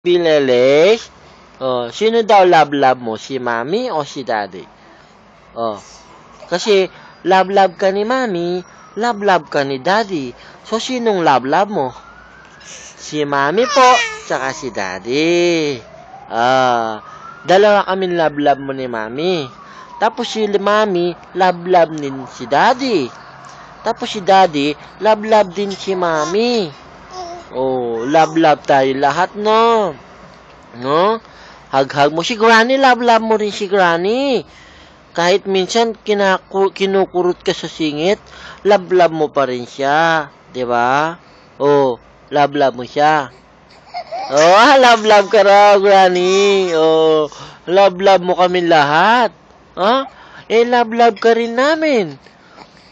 Bileles? Oh, sino daw love-love mo? Si mami o si daddy? Oh, kasi love-love ka ni mami, love-love ka ni daddy. So, sinong love-love mo? Si mami po, tsaka si daddy. Dalawa kami love-love mo ni mami. Tapos si mami, love-love din si daddy. Tapos si daddy, love-love din si mami. Oh, love-love tayo lahat, no? No? Hug-hug mo si Granny, love-love mo rin si Granny. Kahit minsan kinukurot ka sa singit, love-love mo pa rin siya. 'Di ba? Oh, love-love mo siya. Oh, love-love ka raw, Granny. Oh, love-love mo kami lahat. Ha? Love-love ka rin namin.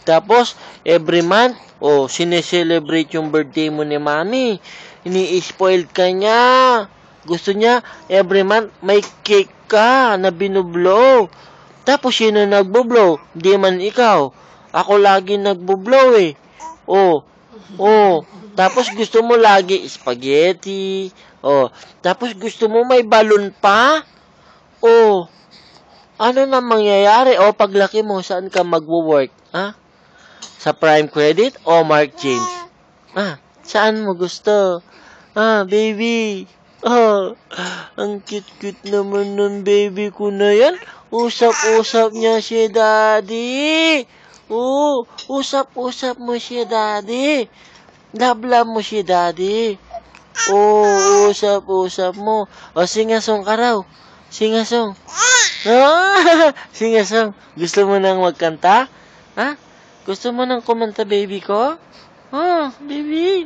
Tapos, every month, sineselebrate yung birthday mo ni Mami. Ini-spoil ka niya. Gusto niya, every month, may cake ka na binublow. Tapos, sino nagbublow? Di man ikaw. Ako lagi nagbublow eh. Tapos, gusto mo lagi spaghetti. Tapos, gusto mo may balon pa? Ano na mangyayari? Paglaki mo, saan ka magwo-work? Ha? Sa Prime Credit o Mark James? Saan mo gusto? Baby. Ang cute-cute naman ng baby ko na yan. Usap-usap niya si daddy. Usap-usap mo si daddy. Love-love mo si daddy. Usap-usap mo. Singasong ka raw. Singasong. Singasong. Gusto mo nang magkanta? Gusto mo nang kumanta, baby ko? Baby.